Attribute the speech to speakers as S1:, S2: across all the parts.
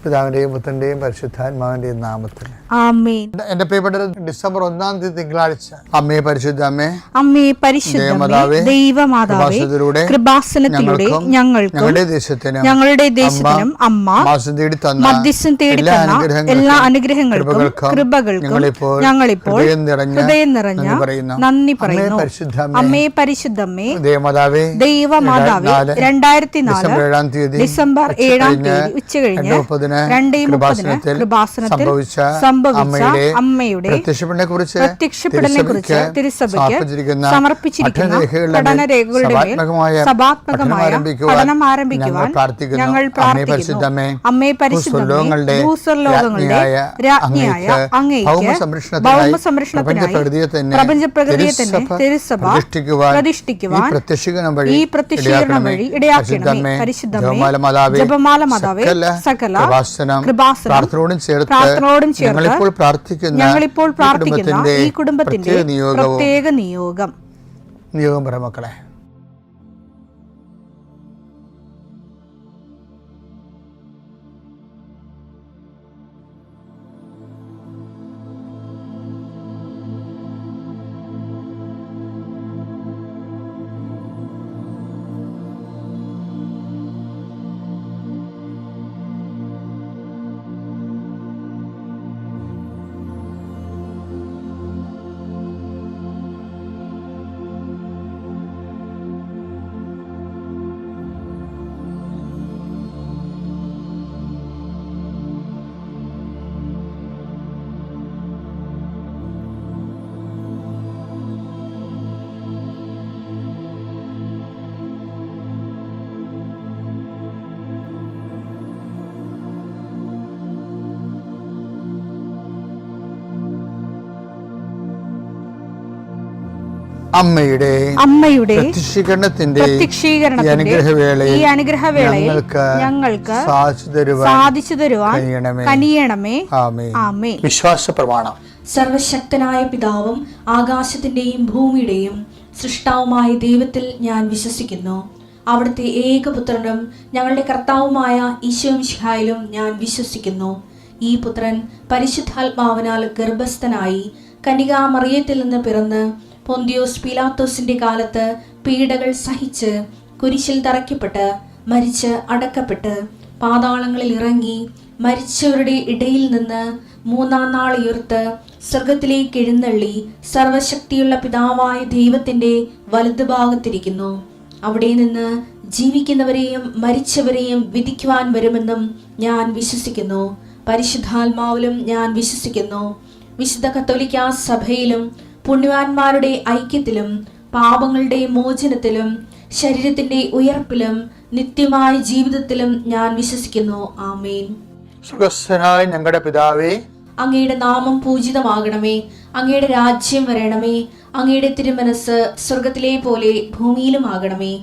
S1: പിതാവിന്റെയും പുത്രന്റെയും പരിശുദ്ധാത്മാവിന്റെയും നാമത്തിൽ
S2: ആമേൻ.
S1: എന്റെ പ്രിയപ്പെട്ട ഡിസംബർ 1 തിങ്കളാഴ്ച അമ്മേ പരിശുദ്ധ അമ്മേ,
S2: അമ്മേ പരിശുദ്ധ ദൈവമാതാവേ, കൃപാസനത്തിലൂടെ ഞങ്ങൾക്കും ഞങ്ങളുടെ ദേശത്തിനും അമ്മ മധ്യസ്ഥം തേടി തന്ന എല്ലാ അനുഗ്രഹങ്ങൾക്കും കൃപകൾക്കും ഞങ്ങളിപ്പോൾ ഹൃദയം നിറഞ്ഞ നന്ദി പറയുന്നു. അമ്മേ പരിശുദ്ധമ്മേ ദൈവമാതാവേ, 2004 ഡിസംബർ 7 ഉച്ചകഴിഞ്ഞ് 2:30 കൃപാസനത്തിൽ സംഭവിച്ച അമ്മയുടെ പ്രത്യക്ഷപ്പെടലിനെക്കുറിച്ച് തിരുസഭയ്ക്ക് സമർപ്പിച്ചിരിക്കുന്ന പഠനരേഖകളുടെ മേൽ സഭാത്മകമായ പഠനം ആരംഭിക്കുവാൻ ഞങ്ങൾ പ്രാർത്ഥിക്കുന്നു. അമ്മേ പരിശുദ്ധമേ, ഭൂസ്വർലോകങ്ങളുടെ രാജ്ഞിയായ അങ്ങേയ്ക്ക് ഭൗമസംരക്ഷണത്തിനായി പ്രപഞ്ചപ്രകൃതിയെ തന്നെ തിരുസഭ പ്രതിഷ്ഠിക്കുവാൻ ഈ പ്രത്യക്ഷീകരണം വഴി ഇടയാക്കണമേ. പരിശുദ്ധമേ, ജപമാല മാതാവേ, സകല പ്രാർത്ഥനയോടും ചേർത്ത് ഞങ്ങളിപ്പോൾ പ്രാർത്ഥിക്കുന്ന ഈ കുടുംബത്തിന്റെ പ്രത്യേക നിയോഗം
S1: പറ മക്കളെ.
S2: അമ്മയുടെ പ്രത്യക്ഷീകരണത്തിന്റെ ഈ അനുഗ്രഹവേളയിൽ ഞങ്ങൾക്ക് സാധിച്ചു തരുവാൻ കനിയണമേ. ആമേൻ.
S1: വിശ്വാസ പ്രമാണം.
S3: സർവശക്തനായ പിതാവും ആകാശത്തിന്റെയും ഭൂമിയുടെയും സൃഷ്ടാവുമായ ദൈവത്തിൽ ഞാൻ വിശ്വസിക്കുന്നു. അവിടുത്തെ ഏകപുത്രനും ഞങ്ങളുടെ കർത്താവുമായ ഈശോ മിശിഹായിലും ഞാൻ വിശ്വസിക്കുന്നു. ഈ പുത്രൻ പരിശുദ്ധാത്മാവിനാൽ ഗർഭസ്ഥനായി കന്യകാമറിയത്തിൽ നിന്ന് പിറന്ന് പൊന്തിയോസ് പീലാത്തോസിന്റെ കാലത്ത് പീഡകൾ സഹിച്ച് കുരിശിൽ തറയ്ക്കപ്പെട്ട് മരിച്ച് അടക്കപ്പെട്ട് പാതാളങ്ങളിൽ ഇറങ്ങി മരിച്ചവരുടെ ഇടയിൽ നിന്ന് 3-ാം നാൾ ഉയർത്ത് സ്വർഗത്തിലേക്ക് എഴുന്നള്ളി സർവശക്തിയുള്ള പിതാവായ ദൈവത്തിന്റെ വലതുഭാഗത്തിരിക്കുന്നു. അവിടെ നിന്ന് ജീവിക്കുന്നവരെയും മരിച്ചവരെയും വിധിക്കുവാൻ വരുമെന്നും ഞാൻ വിശ്വസിക്കുന്നു. പരിശുദ്ധാത്മാവിലും ഞാൻ വിശ്വസിക്കുന്നു. വിശുദ്ധ കത്തോലിക്കാ സഭയിലും പുണ്യവാന്മാരുടെ ഐക്യത്തിലും പാപങ്ങളുടെ മോചനത്തിലും ശരീരത്തിന്റെ ഉയർപ്പിലും നിത്യമായ ജീവിതത്തിലും ഞാൻ വിശ്വസിക്കുന്നു. ആമേൻ.
S1: സ്വർഗ്ഗസ്ഥനായ ഞങ്ങളുടെ പിതാവേ,
S3: അങ്ങയുടെ നാമം പൂജിതമാകണമേ. അങ്ങയുടെ രാജ്യം വരണമേ. അങ്ങയുടെ തിരുമനസ് സ്വർഗത്തിലെ പോലെ ഭൂമിയിലും ആകണമേ.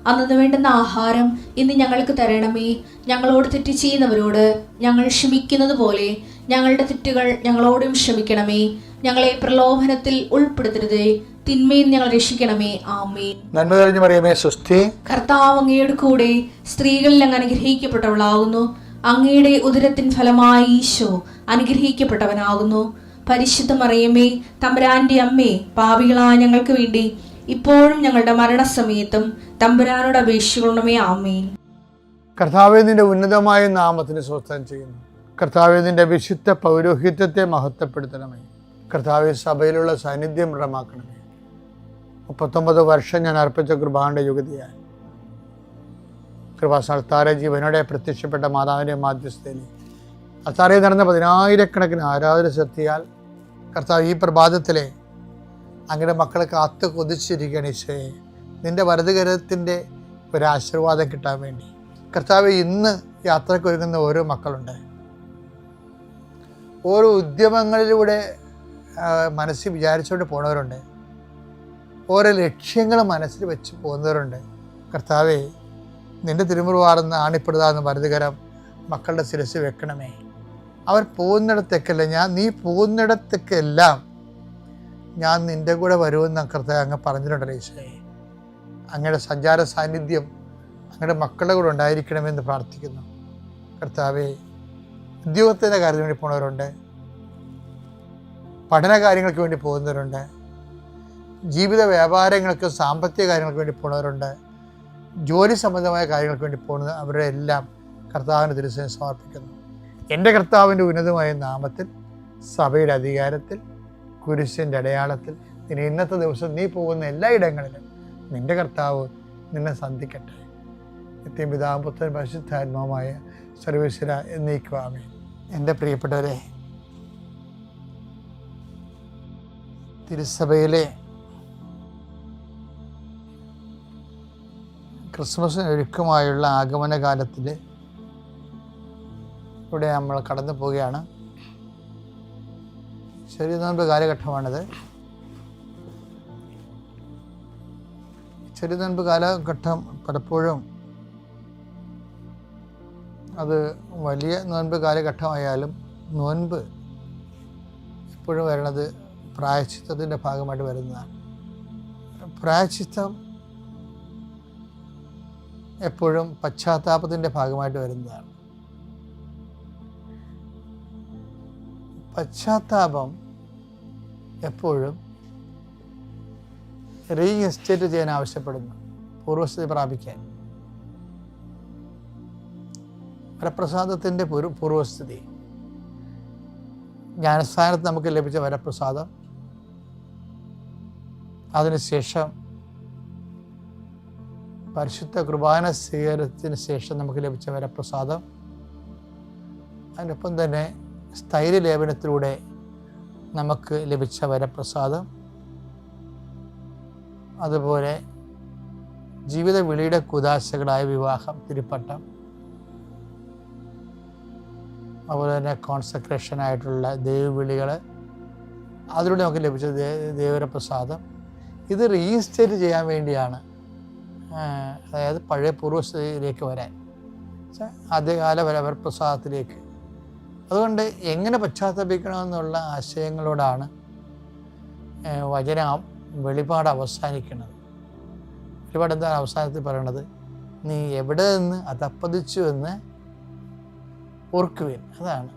S3: അന്നു വേണ്ടുന്ന ആഹാരം ഇന്ന് ഞങ്ങൾക്ക് തരണമേ. ഞങ്ങളോട് തെറ്റ് ചെയ്യുന്നവരോട് ഞങ്ങൾ ക്ഷമിക്കുന്നത് പോലെ ഞങ്ങളുടെ തെറ്റുകൾ ഞങ്ങളോടും ക്ഷമിക്കണമേ. ഞങ്ങളെ പ്രലോഭനത്തിൽ ഉൾപ്പെടുത്തരുതേ, തിന്മയിൽ ഞങ്ങൾ രക്ഷിക്കണമേ. ആമേൻ.
S1: നന്മ നിറഞ്ഞ മറിയമേ, സ്വസ്തി.
S3: കർത്താവ് അങ്ങയുടെ കൂടെ സ്ത്രീകളിൽ അങ്ങ് അനുഗ്രഹിക്കപ്പെട്ടവളാകുന്നു. അങ്ങയുടെ ഉദരത്തിൻ ഫലമായി ഈശോ അനുഗ്രഹിക്കപ്പെട്ടവനാകുന്നു. പരിശുദ്ധ മറിയമേ, തമ്പുരാന്റെ അമ്മേ, പാപികളായ ഞങ്ങൾക്ക് വേണ്ടി ഇപ്പോഴും ഞങ്ങളുടെ മരണസമയത്തും തമ്പുരാനോട് അപേക്ഷിക്കണമേ. ആമേൻ.
S1: കർത്താവേ, നിന്റെ ഉന്നതമായ നാമത്തിന് സ്വസ്ഥം ചെയ്യുന്നു. കർത്താവേ, നിന്റെ വിശുദ്ധ പൗരോഹിത്യത്തെ മഹത്വപ്പെടുത്തണമേ. കർത്താവേ, സഭയിലുള്ള സാന്നിധ്യം ദൃഢമാക്കണമേ. 39 വർഷം ഞാൻ അർപ്പിച്ച കൃപാന്റെ യുഗതിയായി കൃപാസ്ഥാന ജീവനോടെ പ്രത്യക്ഷപ്പെട്ട മാതാവിൻ്റെ മാധ്യസ്ഥയിൽ അത്താറയിൽ നടന്ന 10,000-കണക്കിന് ആരാധന ശക്തിയാൽ കർത്താവ് ഈ പ്രഭാതത്തിലെ അങ്ങയുടെ മക്കളെ കാത്തു കൊതിച്ചിരിക്കുകയാണ്. ഈശോയെ, നിന്റെ വലതുകരത്തിൻ്റെ ഒരാശീർവാദം കിട്ടാൻ വേണ്ടി കർത്താവ് ഇന്ന് യാത്രയ്ക്ക് ഒരുങ്ങുന്ന ഓരോ മക്കളുണ്ട്. ഓരോ ഉദ്യമങ്ങളിലൂടെ മനസ്സിൽ വിചാരിച്ചുകൊണ്ട് പോണവരുണ്ട്. ഓരോ ലക്ഷ്യങ്ങൾ മനസ്സിൽ വെച്ച് പോകുന്നവരുണ്ട്. കർത്താവേ, നിന്റെ തിരുമുറുവാർന്ന് ആണിപ്പെടുതാന്ന് വലതുകരം മക്കളുടെ ശിരസ് വെക്കണമേ. അവർ പോകുന്നിടത്തേക്കല്ല, നീ പോകുന്നിടത്തേക്കെല്ലാം ഞാൻ നിൻ്റെ കൂടെ വരുമെന്ന് കർത്താവ് അങ്ങ് പറഞ്ഞിട്ടുണ്ടല്ലോ. ഈശോയെ, അങ്ങയുടെ സഞ്ചാര സാന്നിധ്യം അങ്ങയുടെ മക്കളുടെ കൂടെ ഉണ്ടായിരിക്കണമെന്ന് പ്രാർത്ഥിക്കുന്നു. കർത്താവേ, ഉദ്യോഗത്തിൻ്റെ കാര്യത്തിന് വേണ്ടി പോകുന്നവരുണ്ട്, പഠന കാര്യങ്ങൾക്ക് വേണ്ടി പോകുന്നവരുണ്ട്, ജീവിത വ്യാപാരങ്ങൾക്ക് സാമ്പത്തിക കാര്യങ്ങൾക്ക് വേണ്ടി പോകുന്നവരുണ്ട്, ജോലി സംബന്ധമായ കാര്യങ്ങൾക്ക് വേണ്ടി പോകുന്നത് അവരുടെ എല്ലാം കർത്താവിൻ്റെ തിരുസേന സമർപ്പിക്കുന്നു. എൻ്റെ കർത്താവിൻ്റെ ഉന്നതമായ നാമത്തിൽ, സഭയുടെ അധികാരത്തിൽ, കുരിശിൻ്റെ അടയാളത്തിൽ ഇനി ഇന്നത്തെ ദിവസം നീ പോകുന്ന എല്ലാ ഇടങ്ങളിലും നിൻ്റെ കർത്താവ് നിന്നെ സന്ധിക്കട്ടെ. നിത്യം പിതാവും പുത്രനും പരിശുദ്ധാത്മാവുമായ സർവ്വേശ്വര എന്നേക്കും ആമേൻ. എൻ്റെ പ്രിയപ്പെട്ടവരെ, തിരുസഭയിലെ ക്രിസ്മസിന് ഒരുക്കമായുള്ള ആഗമന കാലത്തിൽ ഇവിടെ നമ്മൾ കടന്നു പോവുകയാണ്. ചെറിയ നോമ്പ് കാലഘട്ടമാണിത്. ചെറിയ നോമ്പ് കാലഘട്ടം പലപ്പോഴും അത് വലിയ നോൻപ് കാലഘട്ടമായാലും നോൻപ് എപ്പോഴും വരുന്നത് പ്രായശ്ചിത്തത്തിൻ്റെ ഭാഗമായിട്ട് വരുന്നതാണ്. പ്രായശ്ചിത്തം എപ്പോഴും പശ്ചാത്താപത്തിൻ്റെ ഭാഗമായിട്ട് വരുന്നതാണ്. പശ്ചാത്താപം എപ്പോഴും റീഇൻസ്റ്റേറ്റ് ചെയ്യാൻ ആവശ്യപ്പെടുന്നു, പൂർവസ്ഥിതി പ്രാപിക്കാൻ. വരപ്രസാദത്തിൻ്റെ പൂർവസ്ഥിതി, ജ്ഞാനസ്ഥാനത്ത് നമുക്ക് ലഭിച്ച വരപ്രസാദം, അതിനുശേഷം പരിശുദ്ധ കുർബാന സ്വീകരണത്തിന് ശേഷം നമുക്ക് ലഭിച്ച വരപ്രസാദം, അതിനൊപ്പം തന്നെ സ്ഥൈര്യലേപനത്തിലൂടെ നമുക്ക് ലഭിച്ച വരപ്രസാദം, അതുപോലെ ജീവിത വിളിയുടെ കുദാശകളായ വിവാഹം, തിരുപ്പട്ടം, അതുപോലെ തന്നെ കോൺസെക്രേഷനായിട്ടുള്ള ദൈവവിളികൾ, അതിലൂടെ നമുക്ക് ലഭിച്ച ദൈവവരപ്രസാദം. ഇത് റീഇൻസ്റ്റേറ്റ് ചെയ്യാൻ വേണ്ടിയാണ്, അതായത് പഴയ പൂർവസ്ഥിതിയിലേക്ക് വരാൻ, ആദ്യകാല വരപ്രസാദത്തിലേക്ക്. അതുകൊണ്ട് എങ്ങനെ പശ്ചാത്തപിക്കണമെന്നുള്ള ആശയങ്ങളോടാണ് വചനം വെളിപാട് അവസാനിക്കുന്നത്. വെളിപാട് എന്താണ് അവസാനത്തിൽ പറയണത്? നീ എവിടെ നിന്ന് അതപ്പതിച്ചു എന്ന് ഓർക്കുവിൻ. അതാണ്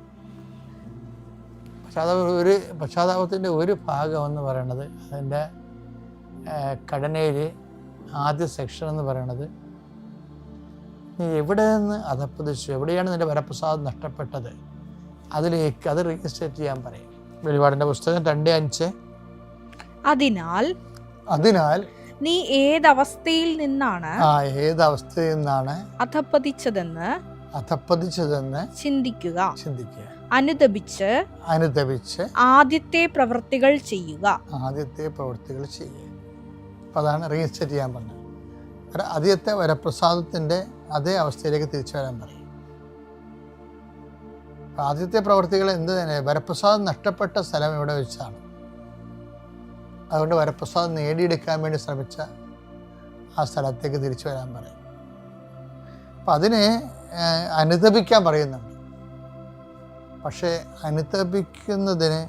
S1: പശ്ചാത്താപത്തിൻ്റെ ഒരു ഭാഗം എന്ന് പറയണത്, അതിൻ്റെ ഘടനയിൽ ആദ്യ സെക്ഷൻ എന്ന് പറയണത്, നീ എവിടെ നിന്ന് അതപ്പതിച്ചു, എവിടെയാണ് നിൻ്റെ വരപ്രസാദം നഷ്ടപ്പെട്ടത്, അതിലേക്ക് അത് റീഇൻസ്റ്റേറ്റ് ചെയ്യാൻ പറയും. വെളിപാടിൻ്റെ പുസ്തകം 2:5. അതിനാൽ
S2: നീ ഏതവസ്ഥയിൽ നിന്നാണ്
S1: അധപ്പതിച്ചതെന്ന് ചിന്തിക്കുക.
S2: അനുതപിച്ച് ആദ്യത്തെ പ്രവൃത്തികൾ ചെയ്യുക.
S1: അപ്പം അതാണ് റീഇൻസ്റ്റേറ്റ് ചെയ്യാൻ പറഞ്ഞത്. ആദ്യത്തെ വരപ്രസാദത്തിൻ്റെ അതേ അവസ്ഥയിലേക്ക് തിരിച്ചു വരാൻ പറയും. ആദ്യത്തെ പ്രവൃത്തികൾ എന്ത് തന്നെ, വരപ്രസാദം നഷ്ടപ്പെട്ട സ്ഥലം ഇവിടെ വെച്ചാണ്. അതുകൊണ്ട് വരപ്രസാദം നേടിയെടുക്കാൻ വേണ്ടി ശ്രമിച്ച ആ സ്ഥലത്തേക്ക് തിരിച്ചു വരാൻ പറയും. അപ്പം അതിനെ അനുതപിക്കാൻ പറയുന്നുണ്ട്. പക്ഷേ അനുതപിക്കുന്നതിന്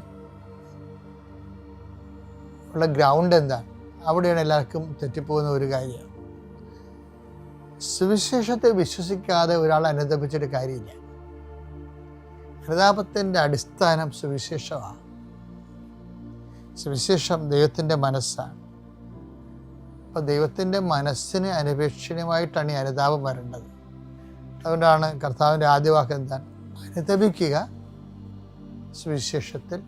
S1: ഉള്ള ഗ്രൗണ്ട് എന്താണ്? അവിടെയാണ് എല്ലാവർക്കും തെറ്റിപ്പോകുന്ന ഒരു കാര്യം. സുവിശേഷത്തെ വിശ്വസിക്കാതെ ഒരാൾ അനുതപിച്ചിട്ട് കാര്യമില്ല. അനുതാപത്തിൻ്റെ അടിസ്ഥാനം സുവിശേഷമാണ്. സുവിശേഷം ദൈവത്തിൻ്റെ മനസ്സാണ്. അപ്പോൾ ദൈവത്തിൻ്റെ മനസ്സിന് അനപേക്ഷണീയമായിട്ടാണ് ഈ അനുതാപം വരേണ്ടത്. അതുകൊണ്ടാണ് കർത്താവിൻ്റെ ആദ്യ വാക്ക് എന്താണ്? അനുതപിക്കുക, സുവിശേഷത്തിൽ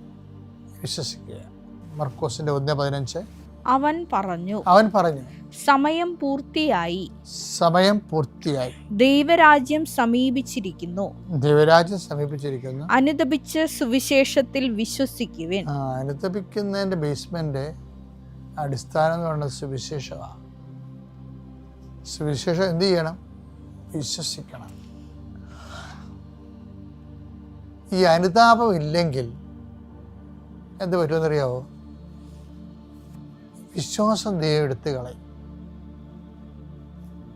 S1: വിശ്വസിക്കുക. മർക്കോസിൻ്റെ 1:15.
S2: അവൻ പറഞ്ഞു സമയം പൂർത്തിയായി, ദൈവരാജ്യം സമീപിച്ചിരിക്കുന്നു. അനുതപിച്ച് സുവിശേഷത്തിൽ വിശ്വസിക്കുവിൻ.
S1: അനുതപിക്കുന്നതിൻ്റെ ബേസ്മെന്റ് അടിസ്ഥാനം എന്ന് പറയുന്നത് സുവിശേഷമാണ്. സുവിശേഷം എന്ത് ചെയ്യണം? വിശ്വസിക്കണം. ഈ അനുതാപം ഇല്ലെങ്കിൽ എന്ത് പറ്റുമെന്നറിയാവോ? വിശ്വാസം ദൈവം എടുത്തു കളയും.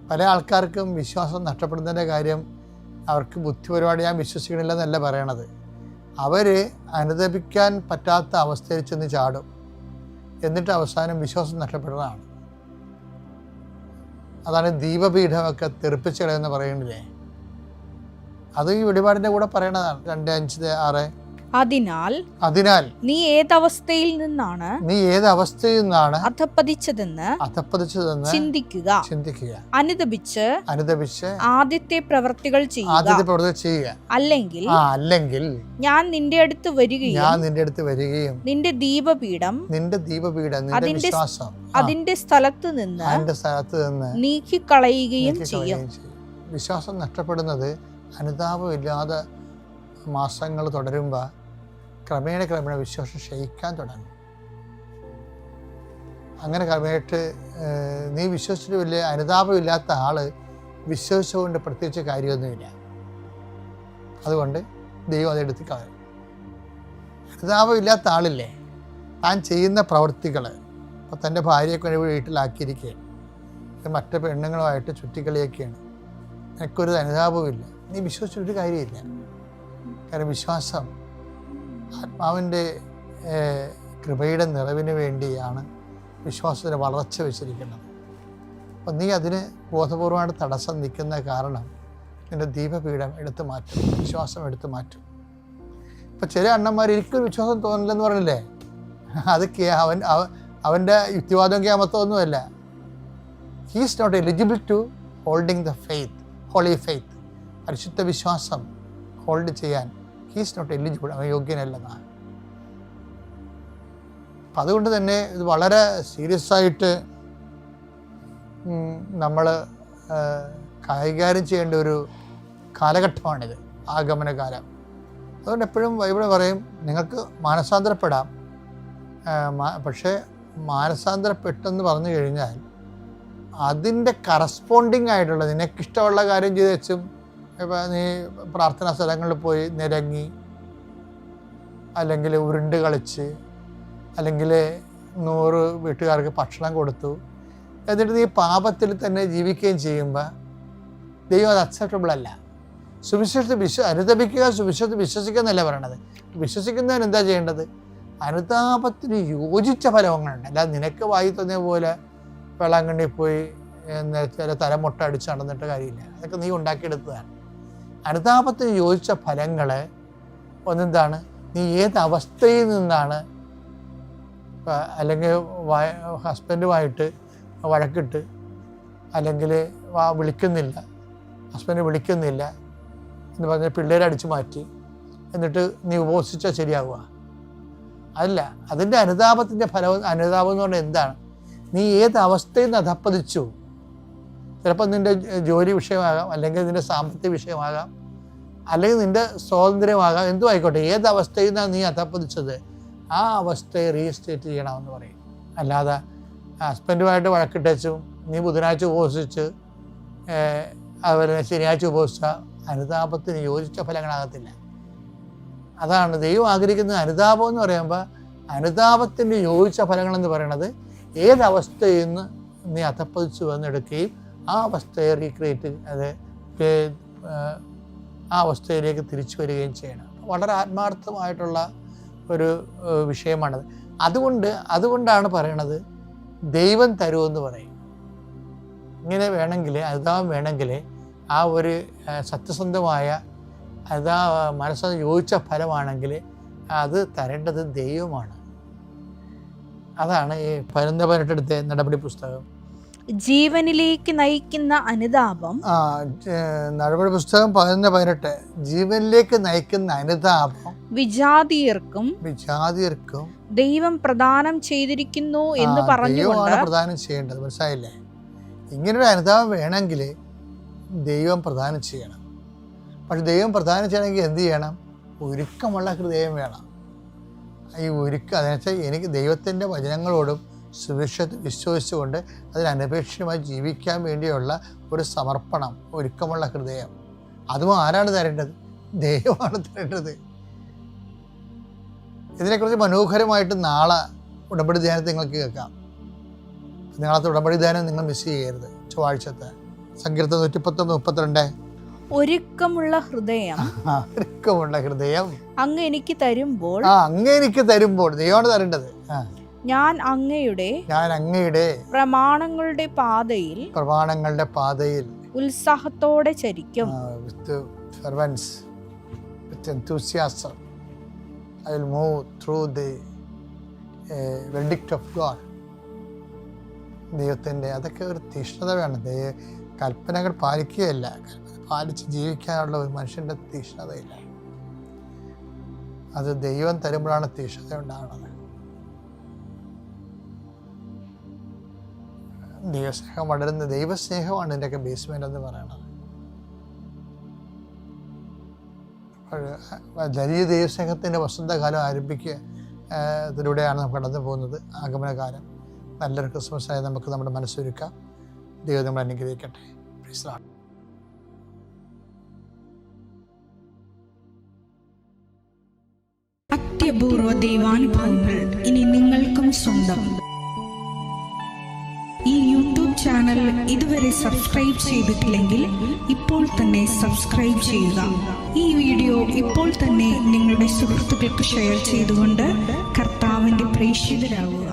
S1: പല ആൾക്കാർക്കും വിശ്വാസം നഷ്ടപ്പെടുന്നതിൻ്റെ കാര്യം അവർക്ക് ബുദ്ധിപരമായിട്ട് ഞാൻ വിശ്വസിക്കണില്ല എന്നല്ല പറയണത്. അവർ അനുതപിക്കാൻ പറ്റാത്ത അവസ്ഥയിൽ ചെന്ന് ചാടും. എന്നിട്ട് അവസാനം വിശ്വാസം നഷ്ടപ്പെടുന്നതാണ്. അതാണ് ദീപപീഠമൊക്കെ തെറിപ്പിച്ച് കളയെന്ന് പറയുന്നില്ലേ? അത് ഈ വെളിപാടിന്റെ കൂടെ പറയണതാണ്. 2:5-6.
S2: അതിനാൽ നീ ഏത് അവസ്ഥയിൽ നിന്നാണ് അധപ്പതിച്ചതെന്ന് ചിന്തിക്കുക. അനുദപിച്ച് ആദ്യത്തെ പ്രവൃത്തികൾ ചെയ്യുക. അല്ലെങ്കിൽ ഞാൻ നിന്റെ അടുത്ത് വരികയും നിന്റെ ദീപപീഠം അതിന്റെ സ്ഥലത്ത് നിന്ന് നീക്കിക്കളയുകയും ചെയ്യും.
S1: വിശ്വാസം നഷ്ടപ്പെടുന്നത് അനുതാപമില്ലാതെ മാസങ്ങൾ തുടരുമ്പോൾ ക്രമേണ വിശ്വാസം ക്ഷയിക്കാൻ തുടങ്ങും. അങ്ങനെ ക്രമേട്ട് നീ വിശ്വസിച്ചിട്ട് വലിയ അനുതാപമില്ലാത്ത ആള് വിശ്വസിച്ചുകൊണ്ട് പ്രത്യേകിച്ച് കാര്യമൊന്നുമില്ല. അതുകൊണ്ട് ദൈവം അതെടുത്ത് കളയും. അനുതാപമില്ലാത്ത ആളില്ലേ, താൻ ചെയ്യുന്ന പ്രവൃത്തികൾ, ഇപ്പോൾ തൻ്റെ ഭാര്യയൊക്കെ വീട്ടിലാക്കിയിരിക്കുകയാണ്, മറ്റു പെണ്ണുങ്ങളുമായിട്ട് ചുറ്റിക്കളിയൊക്കെയാണ്, എനിക്കൊരു അനുതാപവുമില്ല, നീ വിശ്വസിച്ചൊരു കാര്യമില്ല. കാരണം വിശ്വാസം ആത്മാവിൻ്റെ കൃപയുടെ നിറവിന് വേണ്ടിയാണ് വിശ്വാസത്തിന് വളർച്ച വെച്ചിരിക്കുന്നത്. അപ്പം നീ അതിന് ബോധപൂർവമായിട്ട് തടസ്സം നിൽക്കുന്ന കാരണം നിൻ്റെ ദീപപീഠം എടുത്തു മാറ്റും, വിശ്വാസം എടുത്തു മാറ്റും. ഇപ്പം ചില അണ്ണന്മാർ എനിക്കൊരു വിശ്വാസം തോന്നില്ലെന്ന് പറഞ്ഞില്ലേ, അതൊക്കെ അവൻ്റെ യുക്തിവാദം ക്യാമത്വമൊന്നുമല്ല. He is not eligible to holding the faith, holy faith, പരിശുദ്ധ വിശ്വാസം ഹോൾഡ് ചെയ്യാൻ ഹീസ് നോട്ട് എലിജിബിൾ, അവൻ യോഗ്യനല്ലെന്നാണ്. അപ്പം അതുകൊണ്ട് തന്നെ ഇത് വളരെ സീരിയസ് ആയിട്ട് നമ്മൾ കൈകാര്യം ചെയ്യേണ്ട ഒരു കാലഘട്ടമാണിത്, ആഗമനകാലം. അതുകൊണ്ട് എപ്പോഴും ബൈബിൾ പറയും നിങ്ങൾക്ക് മാനസാന്തരപ്പെടാം, പക്ഷേ മാനസാന്തരപ്പെട്ടെന്ന് പറഞ്ഞു കഴിഞ്ഞാൽ അതിൻ്റെ കറസ്പോണ്ടിങ് ആയിട്ടുള്ള നിനക്കിഷ്ടമുള്ള കാര്യം ചെയ്ത് വെച്ചും, ഇപ്പം നീ പ്രാർത്ഥനാ സ്ഥലങ്ങളിൽ പോയി നിരങ്ങി, അല്ലെങ്കിൽ ഉരുണ്ട് കളിച്ച്, അല്ലെങ്കിൽ 100 വീട്ടുകാർക്ക് ഭക്ഷണം കൊടുത്തു, എന്നിട്ട് നീ പാപത്തിൽ തന്നെ ജീവിക്കുകയും ചെയ്യുമ്പോൾ ദൈവം അത് അക്സെപ്റ്റബിൾ അല്ല. സുവിശേഷത്തെ അനുതപിക്കുക, സുവിശേഷത്തെ വിശ്വസിക്കുക എന്നല്ല പറയണത്. വിശ്വസിക്കുന്നതിന് എന്താ ചെയ്യേണ്ടത്? അനുതാപത്തിന് യോജിച്ച ഫലങ്ങളുണ്ട്. അല്ലാതെ നിനക്ക് വായി തോന്നിയ പോലെ വെള്ളാങ്കണ്ണി പോയി ചില തലമുട്ട അടിച്ച് നടന്നിട്ട് കാര്യമില്ല. അതൊക്കെ നീ ഉണ്ടാക്കിയെടുത്തതാണ്. അനുതാപത്തിന് യോജിച്ച ഫലങ്ങൾ ഒന്നെന്താണ്? നീ ഏത് അവസ്ഥയിൽ നിന്നാണ്, അല്ലെങ്കിൽ ഹസ്ബൻഡുമായിട്ട് വഴക്കിട്ട്, അല്ലെങ്കിൽ വിളിക്കുന്നില്ല, ഹസ്ബൻഡ് വിളിക്കുന്നില്ല എന്ന് പറഞ്ഞ് പിള്ളേരെ അടിച്ചു മാറ്റി, എന്നിട്ട് നീ ഉപവസിച്ചാൽ ശരിയാവുക? അല്ല. അതിൻ്റെ അനുതാപത്തിൻ്റെ ഫലം, അനുതാപം എന്ന് പറഞ്ഞാൽ എന്താണ്? നീ ഏത് അവസ്ഥയിൽ നിന്ന് അധപ്പതിച്ചു. ചിലപ്പോൾ നിൻ്റെ ജോലി വിഷയമാകാം, അല്ലെങ്കിൽ നിൻ്റെ സാമ്പത്തിക വിഷയമാകാം, അല്ലെങ്കിൽ നിൻ്റെ സ്വാതന്ത്ര്യമാകാം, എന്തും ആയിക്കോട്ടെ. ഏത് അവസ്ഥയിൽ നിന്നാണ് നീ അധപ്പതിച്ചത്, ആ അവസ്ഥയെ റീസ്റ്റേറ്റ് ചെയ്യണമെന്ന് പറയും. അല്ലാതെ ഹസ്ബൻഡുമായിട്ട് വഴക്കിട്ടും നീ ബുധനാഴ്ച ഉപവസിച്ച് അതുപോലെ ശനിയാഴ്ച ഉപവസിച്ചാൽ അനുതാപത്തിന് യോജിച്ച ഫലങ്ങളാകത്തില്ല. അതാണ് ദൈവം ആഗ്രഹിക്കുന്നത്. അനുതാപം എന്ന് പറയുമ്പോൾ അനുതാപത്തിൻ്റെ യോജിച്ച ഫലങ്ങളെന്ന് പറയുന്നത് ഏതവസ്ഥയിൽ നിന്ന് നീ അധപ്പതിച്ചു വന്നെടുക്കുകയും ആ അവസ്ഥയെ റീക്രിയേറ്റ്, അത് ആ അവസ്ഥയിലേക്ക് തിരിച്ചു വരികയും ചെയ്യണം. വളരെ ആത്മാർത്ഥമായിട്ടുള്ള ഒരു വിഷയമാണത്. അതുകൊണ്ടാണ് പറയണത് ദൈവം തരുമെന്ന് പറയും. ഇങ്ങനെ വേണമെങ്കിൽ, അനുതാപം വേണമെങ്കിൽ, ആ ഒരു സത്യസന്ധമായ മനസ്സിന് യോജിച്ച ഫലമാണെങ്കിൽ അത് തരേണ്ടത് ദൈവമാണ്. അതാണ് ഈ 11-18 നടപടി പുസ്തകം.
S2: ജീവനിലേക്ക് നയിക്കുന്ന അനുതാപം.
S1: നടപടി പുസ്തകം 11-18 ജീവനിലേക്ക് നയിക്കുന്ന അനുതാപം
S2: വിജാതീയർക്കും ദൈവം പ്രദാനം ചെയ്തിരിക്കുന്നു എന്ന് പറഞ്ഞുകൊണ്ട്
S1: പ്രദാനം ചെയ്യേണ്ടത്. മനസ്സിലായില്ലേ? ഇങ്ങനൊരു അനുതാപം വേണമെങ്കിൽ ദൈവം പ്രദാനം ചെയ്യണം. പക്ഷെ ദൈവം പ്രദാനം ചെയ്യണമെങ്കിൽ എന്ത് ചെയ്യണം? ഒരുക്കമുള്ള ഹൃദയം വേണം. ഈ അതെന്നുവെച്ചാൽ എനിക്ക് ദൈവത്തിൻ്റെ വചനങ്ങളോടും സുവിശേഷത്തെ വിശ്വസിച്ചുകൊണ്ട് അതിനപേക്ഷിതമായി ജീവിക്കാൻ വേണ്ടിയുള്ള ഒരു സമർപ്പണം, ഒരുക്കമുള്ള ഹൃദയം. അതും ആരാണ് തരേണ്ടത്? ദൈവമാണ് തരേണ്ടത്. ഇതിനെക്കുറിച്ച് മനോഹരമായിട്ട് നാളെ ഉടമ്പടി ധ്യാനത്തിൽ നിങ്ങൾക്ക് കേൾക്കാം. നാളത്തെ ഉടമ്പടി ധ്യാനം നിങ്ങൾ മിസ് ചെയ്യരുത്. ചൊവ്വാഴ്ചത്തെ സങ്കീർത്തനം 119-32
S2: ഒരുക്കമുള്ള ഹൃദയം അങ്ങ് എനിക്ക് തരുമ്പോൾ
S1: ദൈവമാണ് തരേണ്ടത്.
S2: ഞാൻ അങ്ങയുടെ പ്രമാണങ്ങളുടെ പാതയിൽ
S1: ഉത്സാഹത്തോടെ ചരിക്കും. fervence, with enthusiasm. I will move through the verdict of God. ദൈവത്തിൻ്റെ അതൊക്കെ ഒരു തീഷ്ണത വേണം. കൽപ്പനകൾ പാലിക്കുകയല്ല, കൽപ്പന പാലിച്ച് ജീവിക്കാനുള്ള ഒരു മനുഷ്യൻ്റെ തീഷ്ണതയില്ല. അത് ദൈവം തരുമ്പോഴാണ് തീഷ്ണത ഉണ്ടാകുന്നത്. ദൈവസ്നേഹം വളരുന്ന ദൈവസ്നേഹമാണ് ഇതിൻ്റെയൊക്കെ ബേസ്മെൻ്റ് എന്ന് പറയുന്നത്. വലിയ ദൈവസ്നേഹത്തിൻ്റെ വസന്തകാലം ഇതിലൂടെയാണ് നമുക്ക് കടന്നു പോകുന്നത്. ആഗമനകാലം നല്ലൊരു ക്രിസ്മസായി നമുക്ക് നമ്മുടെ മനസ്സൊരുക്കാം. ദൈവം നമ്മൾ അനുഗ്രഹിക്കട്ടെ. Praise the lord.
S4: അത്യപൂർവ ദൈവാനുഭവങ്ങൾ ഇനി നിങ്ങൾക്കും സ്വന്തം. ഈ യൂട്യൂബ് ചാനൽ ഇതുവരെ സബ്സ്ക്രൈബ് ചെയ്തിട്ടില്ലെങ്കിൽ ഇപ്പോൾ തന്നെ സബ്സ്ക്രൈബ് ചെയ്യുക. ഈ വീഡിയോ ഇപ്പോൾ തന്നെ നിങ്ങളുടെ സുഹൃത്തുക്കൾക്ക് ഷെയർ ചെയ്തുകൊണ്ട് കർത്താവിൻ്റെ പ്രേക്ഷിതരാകുക.